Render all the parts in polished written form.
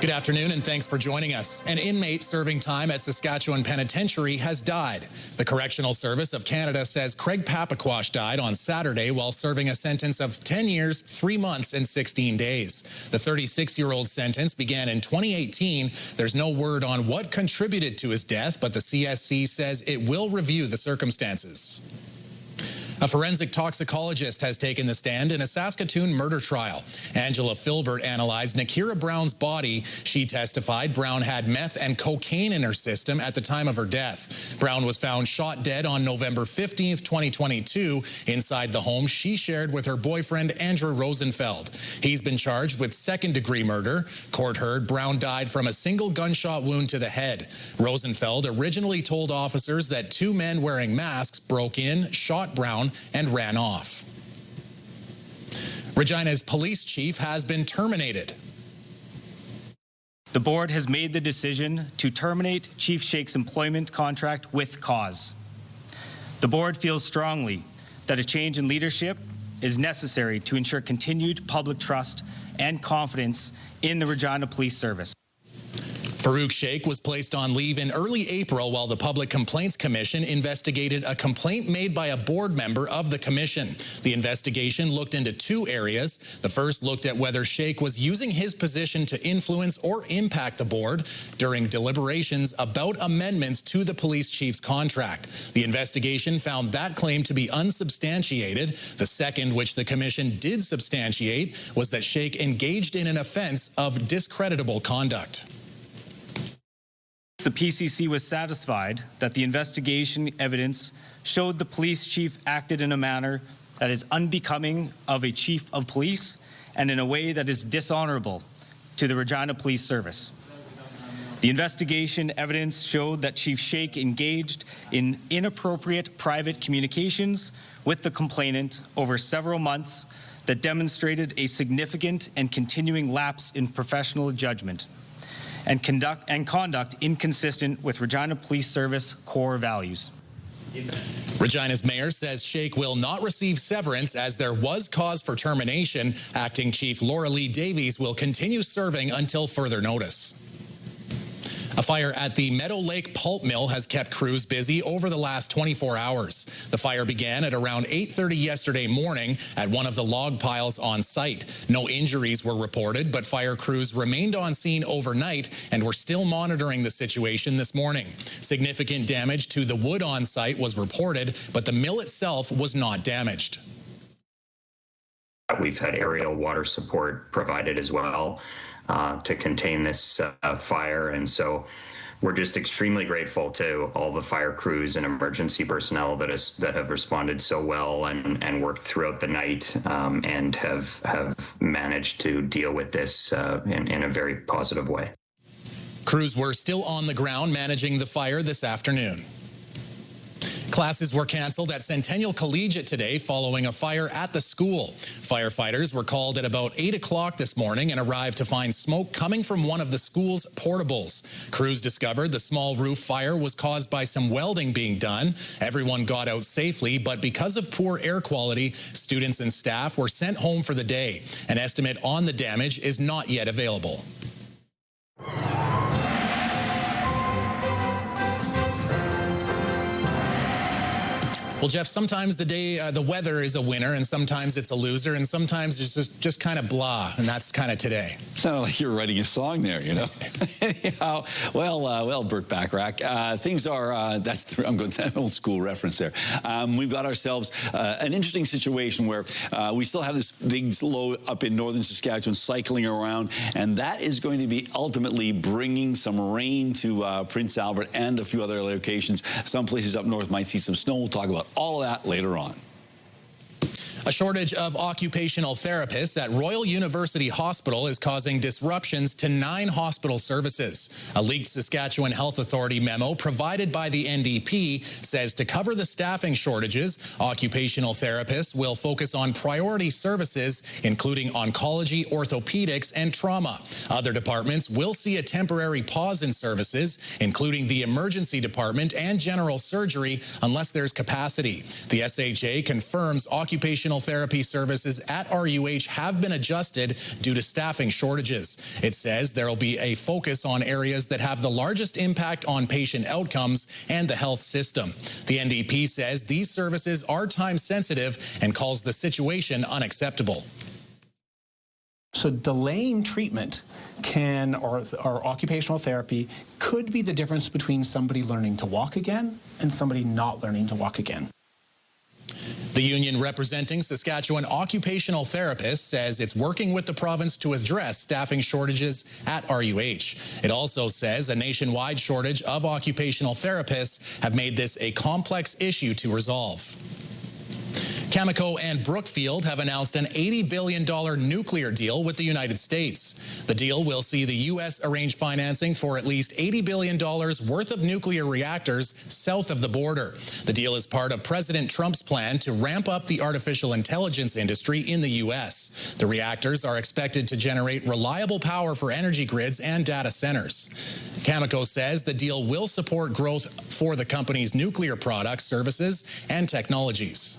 Good afternoon, and thanks for joining us. An inmate serving time at Saskatchewan Penitentiary has died. The Correctional Service of Canada says Craig Papaquash died on Saturday while serving a sentence of 10 years, 3 months, and 16 days. The 36-year-old sentence began in 2018. There's no word on what contributed to his death, but the CSC says it will review the circumstances. A forensic toxicologist has taken the stand in a Saskatoon murder trial. Angela Filbert analyzed Nakira Brown's body. She testified Brown had meth and cocaine in her system at the time of her death. Brown was found shot dead on November 15th, 2022, inside the home she shared with her boyfriend, Andrew Rosenfeld. He's been charged with second-degree murder. Court heard Brown died from a single gunshot wound to the head. Rosenfeld originally told officers that 2 men wearing masks broke in, shot Brown, and ran off. Regina's police chief has been terminated. The board has made the decision to terminate Chief Shake's employment contract with cause. The board feels strongly that a change in leadership is necessary to ensure continued public trust and confidence in the Regina Police Service. Farouk Sheikh was placed on leave in early April while the Public Complaints Commission investigated a complaint made by a board member of the commission. The investigation looked into 2 areas. The first looked at whether Sheikh was using his position to influence or impact the board during deliberations about amendments to the police chief's contract. The investigation found that claim to be unsubstantiated. The second, which the commission did substantiate, was that Sheikh engaged in an offense of discreditable conduct. The PCC was satisfied that the investigation evidence showed the police chief acted in a manner that is unbecoming of a chief of police and in a way that is dishonorable to the Regina Police Service. The investigation evidence showed that Chief Sheikh engaged in inappropriate private communications with the complainant over several months that demonstrated a significant and continuing lapse in professional judgment and conduct inconsistent with Regina Police Service core values. Regina's mayor says Sheikh will not receive severance as there was cause for termination. Acting Chief Laura Lee Davies will continue serving until further notice. A fire at the Meadow Lake pulp mill has kept crews busy over the last 24 hours. The fire began at around 8:30 yesterday morning at one of the log piles on site. No injuries were reported, but fire crews remained on scene overnight and were still monitoring the situation this morning. Significant damage to the wood on site was reported, but the mill itself was not damaged. We've had aerial water support provided as well to contain this fire, and so we're just extremely grateful to all the fire crews and emergency personnel that have responded so well and worked throughout the night and have managed to deal with this in a very positive way. Crews were still on the ground managing the fire this afternoon. Classes were canceled at Centennial Collegiate today following a fire at the school. Firefighters were called at about 8 o'clock this morning and arrived to find smoke coming from one of the school's portables. Crews discovered the small roof fire was caused by some welding being done. Everyone got out safely, but because of poor air quality, students and staff were sent home for the day. An estimate on the damage is not yet available. Well, Jeff, sometimes the weather is a winner, and sometimes it's a loser, and sometimes it's just kind of blah, and that's kind of today. Sounded like you were writing a song there, you know. Anyhow, well, Burt Bacharach, things are, I'm going that old school reference there. We've got ourselves an interesting situation where we still have this big low up in northern Saskatchewan cycling around, and that is going to be ultimately bringing some rain to Prince Albert and a few other locations. Some places up north might see some snow. We'll talk about all of that later on. A shortage of occupational therapists at Royal University Hospital is causing disruptions to 9 hospital services. A leaked Saskatchewan Health Authority memo provided by the NDP says to cover the staffing shortages, occupational therapists will focus on priority services, including oncology, orthopedics, and trauma. Other departments will see a temporary pause in services, including the emergency department and general surgery, unless there's capacity. The SHA confirms occupational occupational therapy services at RUH have been adjusted due to staffing shortages. It says there will be a focus on areas that have the largest impact on patient outcomes and the health system. The NDP says these services are time sensitive and calls the situation unacceptable. So delaying treatment or occupational therapy could be the difference between somebody learning to walk again and somebody not learning to walk again. The union representing Saskatchewan occupational therapists says it's working with the province to address staffing shortages at RUH. It also says a nationwide shortage of occupational therapists have made this a complex issue to resolve. Cameco and Brookfield have announced an $80 billion nuclear deal with the United States. The deal will see the U.S. arrange financing for at least $80 billion worth of nuclear reactors south of the border. The deal is part of President Trump's plan to ramp up the artificial intelligence industry in the U.S. The reactors are expected to generate reliable power for energy grids and data centers. Cameco says the deal will support growth for the company's nuclear products, services, and technologies.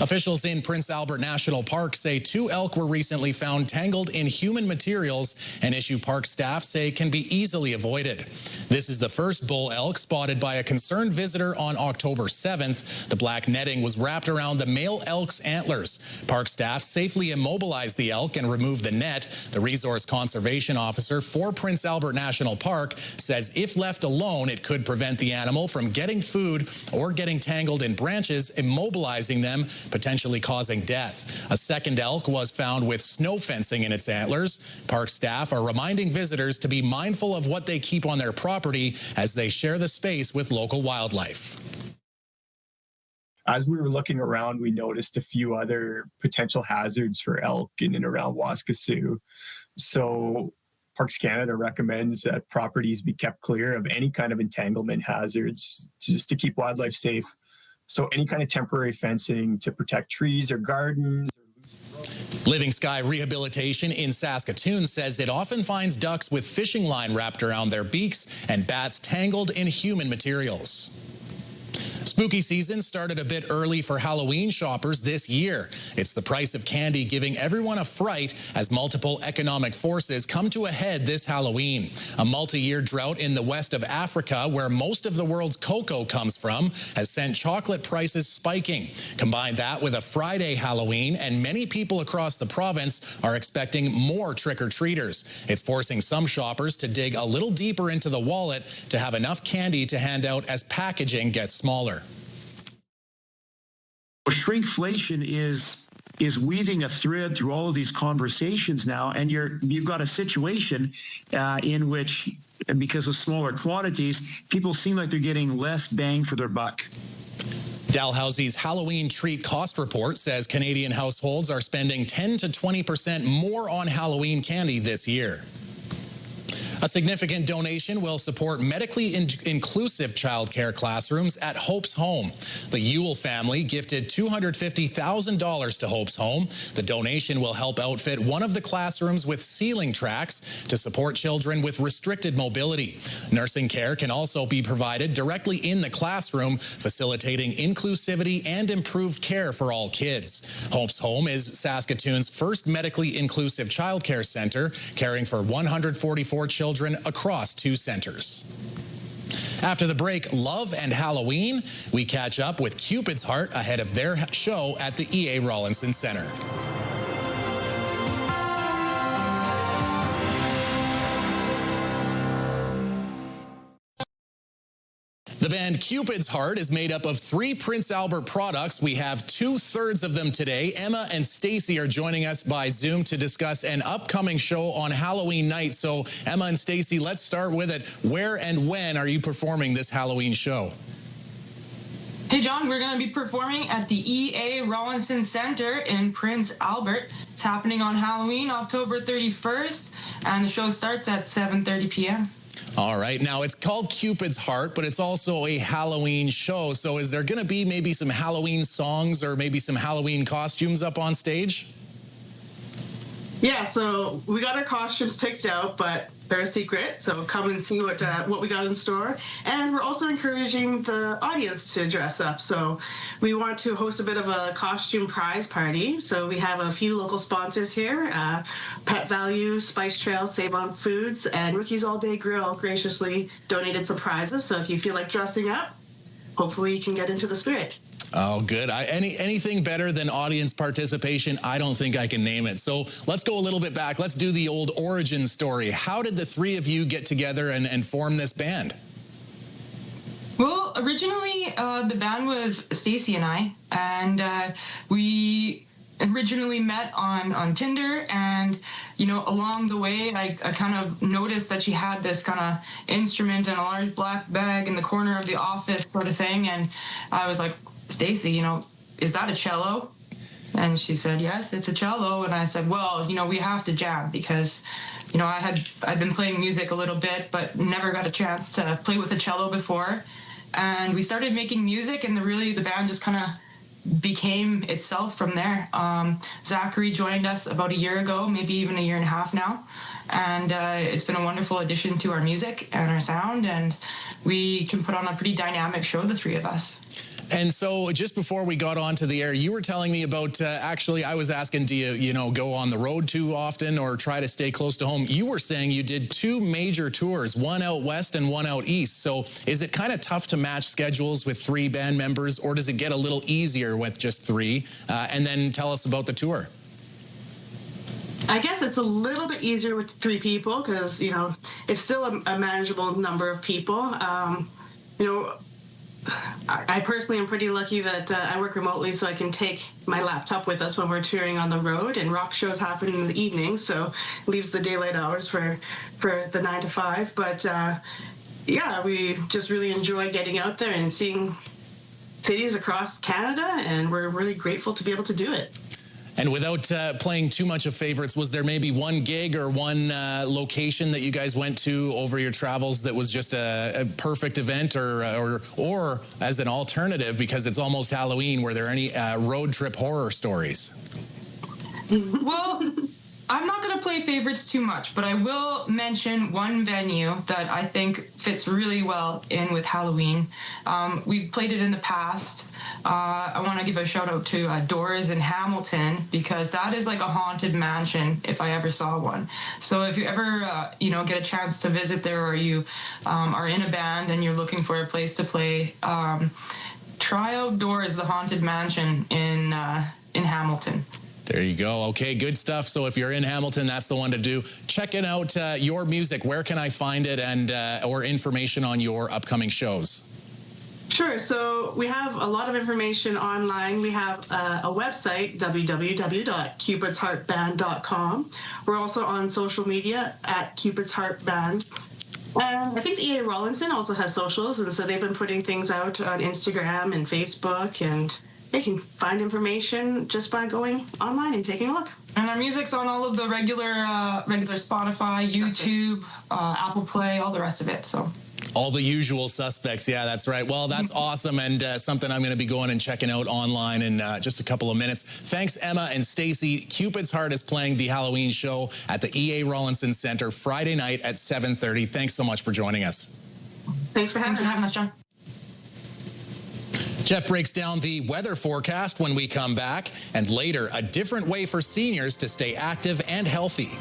Officials in Prince Albert National Park say 2 elk were recently found tangled in human materials, and issue park staff say can be easily avoided. This is the first bull elk spotted by a concerned visitor on October 7th. The black netting was wrapped around the male elk's antlers. Park staff safely immobilized the elk and removed the net. The resource conservation officer for Prince Albert National Park says if left alone, it could prevent the animal from getting food or getting tangled in branches, immobilizing them, potentially causing death. A second elk was found with snow fencing in its antlers. Park staff are reminding visitors to be mindful of what they keep on their property as they share the space with local wildlife. As we were looking around, we noticed a few other potential hazards for elk in and around Waskesiu. So Parks Canada recommends that properties be kept clear of any kind of entanglement hazards just to keep wildlife safe. So any kind of temporary fencing to protect trees or gardens. Living Sky Rehabilitation in Saskatoon says it often finds ducks with fishing line wrapped around their beaks and bats tangled in human materials. Spooky season started a bit early for Halloween shoppers this year. It's the price of candy giving everyone a fright as multiple economic forces come to a head this Halloween. A multi-year drought in the west of Africa, where most of the world's cocoa comes from, has sent chocolate prices spiking. Combine that with a Friday Halloween, and many people across the province are expecting more trick-or-treaters. It's forcing some shoppers to dig a little deeper into the wallet to have enough candy to hand out as packaging gets smaller. Shrinkflation is weaving a thread through all of these conversations now, and you've got a situation in which, because of smaller quantities, people seem like they're getting less bang for their buck. Dalhousie's Halloween treat cost report says Canadian households are spending 10 to 20% more on Halloween candy this year. A significant donation will support medically inclusive childcare classrooms at Hope's Home. The Ewell family gifted $250,000 to Hope's Home. The donation will help outfit one of the classrooms with ceiling tracks to support children with restricted mobility. Nursing care can also be provided directly in the classroom, facilitating inclusivity and improved care for all kids. Hope's Home is Saskatoon's first medically inclusive childcare center, caring for 144 children across 2 centers. After the break, love and Halloween, we catch up with Cupid's Heart ahead of their show at the E.A. Rawlinson Center. The band Cupid's Heart is made up of 3 Prince Albert products. We have 2/3 of them today. Emma and Stacy are joining us by Zoom to discuss an upcoming show on Halloween night. So Emma and Stacy, let's start with it. Where and when are you performing this Halloween show? Hey John, we're going to be performing at the E.A. Rawlinson Center in Prince Albert. It's happening on Halloween, October 31st, and the show starts at 7:30 p.m. All right. Now, it's called Cupid's Heart, but it's also a Halloween show. So is there going to be maybe some Halloween songs or maybe some Halloween costumes up on stage? Yeah, so we got our costumes picked out, but they're a secret, so come and see what we got in store. And we're also encouraging the audience to dress up. So we want to host a bit of a costume prize party. So we have a few local sponsors here, Pet Value, Spice Trail, Save On Foods, and Rookies All Day Grill graciously donated some prizes. So if you feel like dressing up, hopefully you can get into the spirit. Oh, good. Anything better than audience participation, I don't think I can name it. So let's go a little bit back. Let's do the old origin story. How did the three of you get together and form this band? Well, originally, the band was Stacy and I, and we originally met on Tinder, and along the way I kind of noticed that she had this kind of instrument in a large black bag in the corner of the office sort of thing, and I was like, Stacy, is that a cello? And she said, yes, it's a cello. And I said, well, we have to jam because I'd been playing music a little bit but never got a chance to play with a cello before. And we started making music, and the band just kind of became itself from there. Zachary joined us about a year ago, maybe even a year and a half now, and it's been a wonderful addition to our music and our sound, and we can put on a pretty dynamic show, the three of us. And so just before we got onto the air, you were telling me about, actually, I was asking, do you go on the road too often or try to stay close to home? You were saying you did 2 major tours, one out west and one out east. So is it kind of tough to match schedules with 3 band members, or does it get a little easier with just 3? And then tell us about the tour. I guess it's a little bit easier with 3 people because, it's still a manageable number of people. I personally am pretty lucky that I work remotely, so I can take my laptop with us when we're touring on the road, and rock shows happen in the evening, so it leaves the daylight hours for the 9 to 5. But yeah, we just really enjoy getting out there and seeing cities across Canada, and we're really grateful to be able to do it. And without playing too much of favorites, was there maybe one gig or one location that you guys went to over your travels that was just a perfect event, or as an alternative, because it's almost Halloween, were there any road trip horror stories? Well, I'm not going to play favorites too much, but I will mention one venue that I think fits really well in with Halloween. We've played it in the past. I want to give a shout out to Doors in Hamilton, because that is like a haunted mansion if I ever saw one. So if you ever, get a chance to visit there, or you are in a band and you're looking for a place to play, try out Doors, the haunted mansion in Hamilton. There you go. Okay, good stuff. So if you're in Hamilton, that's the one to do. Checking out your music, where can I find it, and or information on your upcoming shows? Sure. So we have a lot of information online. We have a website, www.cupidsheartband.com. We're also on social media at Cupid's Heart Band. And I think the EA Rawlinson also has socials, and so they've been putting things out on Instagram and Facebook, and they can find information just by going online and taking a look. And our music's on all of the regular Spotify, YouTube, Apple Play, all the rest of it. So all the usual suspects. Yeah, that's right. Well, that's awesome, and something I'm going to be going and checking out online in just a couple of minutes. Thanks, Emma and Stacy. Cupid's Heart is playing the Halloween show at the EA Rawlinson Center Friday night at 7:30. Thanks so much for joining us. Thanks for having us, John. Jeff breaks down the weather forecast when we come back, and later, a different way for seniors to stay active and healthy.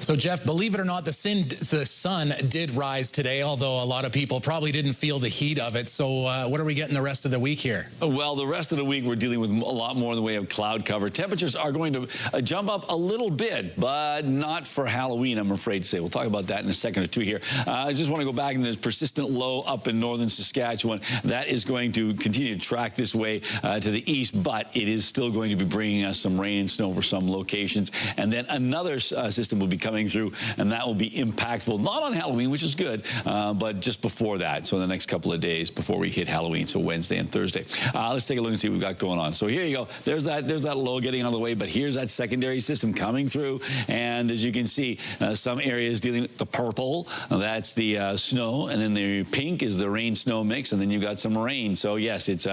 So, Jeff, believe it or not, the sun did rise today, although a lot of people probably didn't feel the heat of it. So what are we getting the rest of the week here? Well, the rest of the week, we're dealing with a lot more in the way of cloud cover. Temperatures are going to jump up a little bit, but not for Halloween, I'm afraid to say. We'll talk about that in a second or two here. I just want to go back, and there's persistent low up in northern Saskatchewan. That is going to continue to track this way to the east, but it is still going to be bringing us some rain and snow for some locations. And then another system will be coming coming through, and that will be impactful, not on Halloween, which is good, but just before that. So in the next couple of days before we hit Halloween, so Wednesday and Thursday. Let's take a look and see what we've got going on. So here you go. There's that low getting out of the way, but here's that secondary system coming through. And as you can see, some areas dealing with the purple, that's the snow, and then the pink is the rain-snow mix, and then you've got some rain. So yes, it's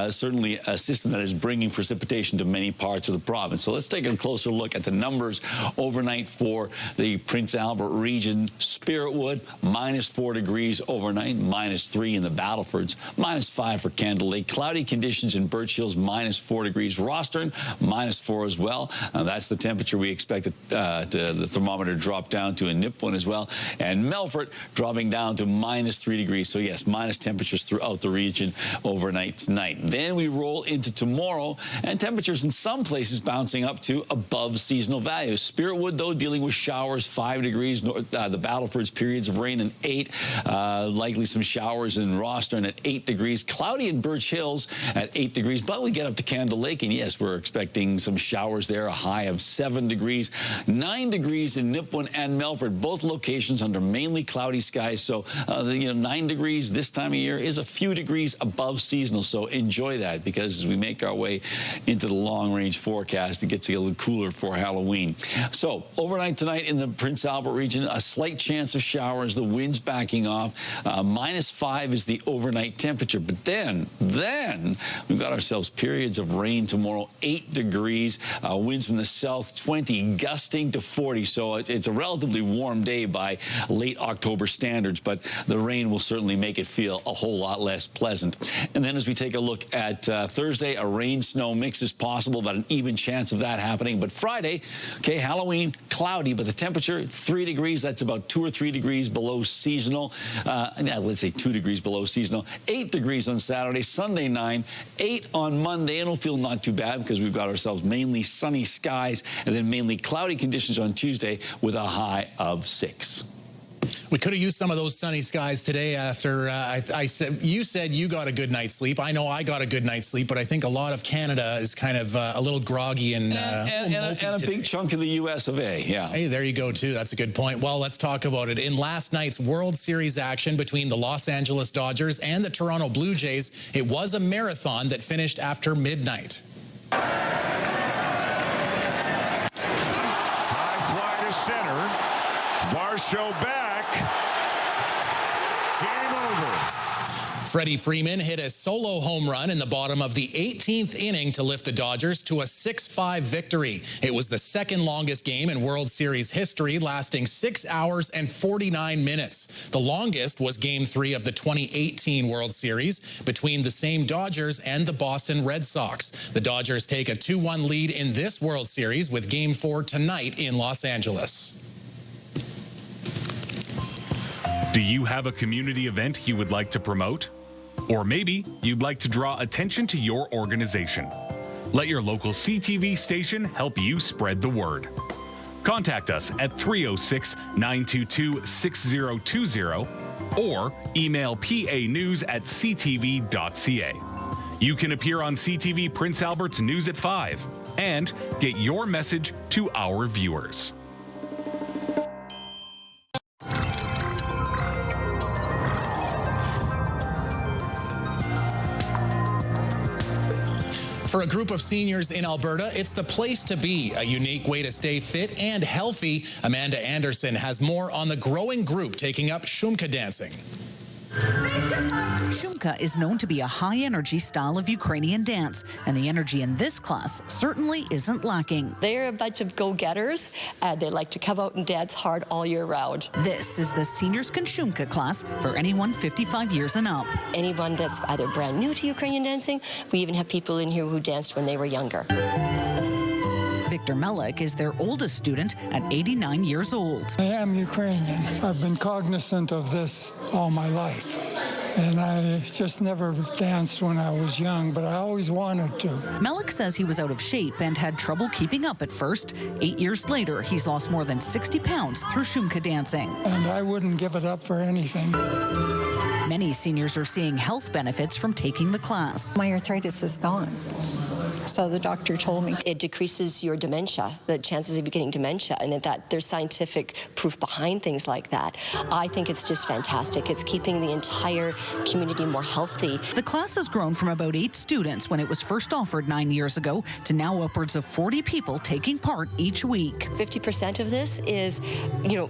certainly a system that is bringing precipitation to many parts of the province. So let's take a closer look at the numbers overnight for the Prince Albert region. Spiritwood, -4 degrees overnight, -3 in the Battlefords, -5 for Candle Lake. Cloudy conditions in Birch Hills, -4 degrees. Rostern, -4 as well. That's the temperature we expect the thermometer drop down to in Nipawin as well. And Melfort dropping down to -3 degrees. So yes, minus temperatures throughout the region overnight tonight. Then we roll into tomorrow, and temperatures in some places bouncing up to above seasonal values. Spiritwood, though, dealing with showers, 5 degrees. The Battlefords, periods of rain, and 8. Likely some showers in Rostern at 8 degrees. Cloudy in Birch Hills at 8 degrees. But we get up to Candle Lake, and yes, we're expecting some showers there, a high of 7 degrees. 9 degrees in Nipawin and Melfort, both locations under mainly cloudy skies. So, 9 degrees this time of year is a few degrees above seasonal. So enjoy that, because as we make our way into the long-range forecast, it gets a little cooler for Halloween. So overnight tonight in the Prince Albert region, a slight chance of showers. The wind's backing off. -5 is the overnight temperature. But then we've got ourselves periods of rain tomorrow, 8 degrees. Winds from the south, 20, gusting to 40. So it's a relatively warm day by late October standards, but the rain will certainly make it feel a whole lot less pleasant. And then as we take a look at Thursday, a rain-snow mix is possible, but an even chance of that happening. But Friday, okay, Halloween, cloudy, but the temperature, 3 degrees. That's about 2 or 3 degrees below seasonal. Let's say 2 degrees below seasonal. 8 degrees on Saturday, Sunday 9, 8 on Monday. It'll feel not too bad because we've got ourselves mainly sunny skies, and then mainly cloudy conditions on Tuesday with a high of 6. We could have used some of those sunny skies today after you said you got a good night's sleep. I know I got a good night's sleep, but I think a lot of Canada is kind of a little groggy and a big chunk of the US of A, yeah. Hey, there you go, too. That's a good point. Well, let's talk about it. In last night's World Series action between the Los Angeles Dodgers and the Toronto Blue Jays, it was a marathon that finished after midnight. High fly to center. Varsho back. Game over. Freddie Freeman hit a solo home run in the bottom of the 18th inning to lift the Dodgers to a 6-5 victory. It was the second longest game in World Series history, lasting 6 hours and 49 minutes. The longest was Game 3 of the 2018 World Series between the same Dodgers and the Boston Red Sox. The Dodgers take a 2-1 lead in this World Series with Game 4 tonight in Los Angeles. Do you have a community event you would like to promote? Or maybe you'd like to draw attention to your organization. Let your local CTV station help you spread the word. Contact us at 306-922-6020 or email panews@ctv.ca. You can appear on CTV Prince Albert's News at 5 and get your message to our viewers. For a group of seniors in Alberta, it's the place to be, a unique way to stay fit and healthy. Amanda Anderson has more on the growing group taking up Shumka dancing. Shumka is known to be a high-energy style of Ukrainian dance, and the energy in this class certainly isn't lacking. They're a bunch of go-getters. They like to come out and dance hard all year round. This is the Seniors Can Shumka class for anyone 55 years and up. Anyone that's either brand new to Ukrainian dancing, we even have people in here who danced when they were younger. Victor Melik is their oldest student at 89 years old. I am Ukrainian. I've been cognizant of this all my life. And I just never danced when I was young, but I always wanted to. Melik says he was out of shape and had trouble keeping up at first. 8 years later, he's lost more than 60 pounds through Shumka dancing. And I wouldn't give it up for anything. Many seniors are seeing health benefits from taking the class. My arthritis is gone. So the doctor told me. It decreases your dementia, the chances of you getting dementia, and that there's scientific proof behind things like that. I think it's just fantastic. It's keeping the entire community more healthy. The class has grown from about 8 students when it was first offered 9 years ago to now upwards of 40 people taking part each week. 50% of this is,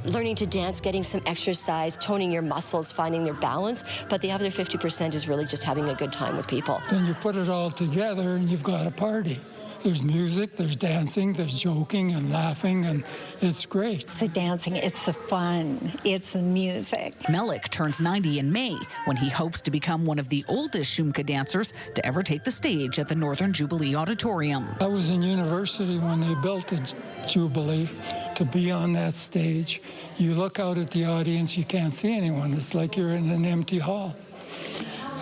learning to dance, getting some exercise, toning your muscles, finding your balance, but the other 50% is really just having a good time with people. Then you put it all together and you've got a party. There's music, there's dancing, there's joking and laughing, and it's great. It's the dancing, it's the fun, it's the music. Melik turns 90 in May when he hopes to become one of the oldest Shumka dancers to ever take the stage at the Northern Jubilee Auditorium. I was in university when they built the Jubilee. To be on that stage, you look out at the audience, you can't see anyone. It's like you're in an empty hall.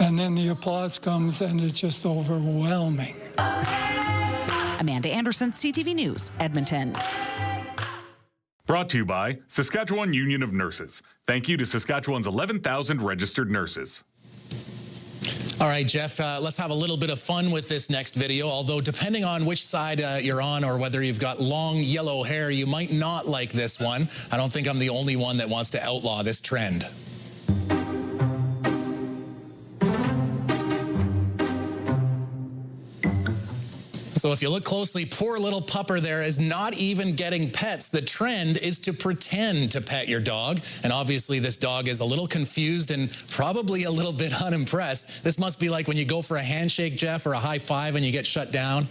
And then the applause comes, and it's just overwhelming. Amanda Anderson, CTV News, Edmonton. Brought to you by Saskatchewan Union of Nurses. Thank you to Saskatchewan's 11,000 registered nurses. All right, Jeff, let's have a little bit of fun with this next video, although depending on which side you're on or whether you've got long yellow hair, you might not like this one. I don't think I'm the only one that wants to outlaw this trend. So if you look closely, poor little pupper there is not even getting pets. The trend is to pretend to pet your dog. And obviously this dog is a little confused and probably a little bit unimpressed. This must be like when you go for a handshake, Jeff, or a high five and you get shut down.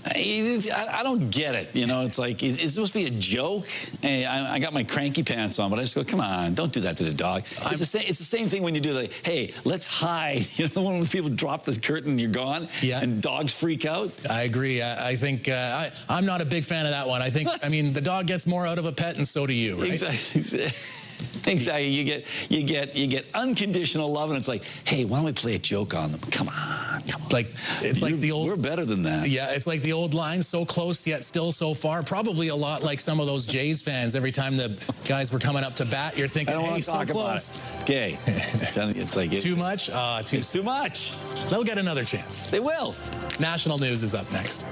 I don't get it. It's like, is it supposed to be a joke? Hey, I got my cranky pants on, but I just go, come on, don't do that to the dog. It's the same thing when you do like, hey, let's hide. When people drop the curtain and you're gone, and dogs freak out. I agree. I think I'm not a big fan of that one. I mean, the dog gets more out of a pet, and so do you, right? Exactly. Exactly. You get unconditional love, and it's like, hey, why don't we play a joke on them? Come on. Like it's like the old. We're better than that. Yeah, it's like the old line, so close yet still so far. Probably a lot like some of those Jays fans. Every time the guys were coming up to bat, you're thinking, hey, so close. Okay. It's like too much. It's too much. They'll get another chance. They will. National news is up next.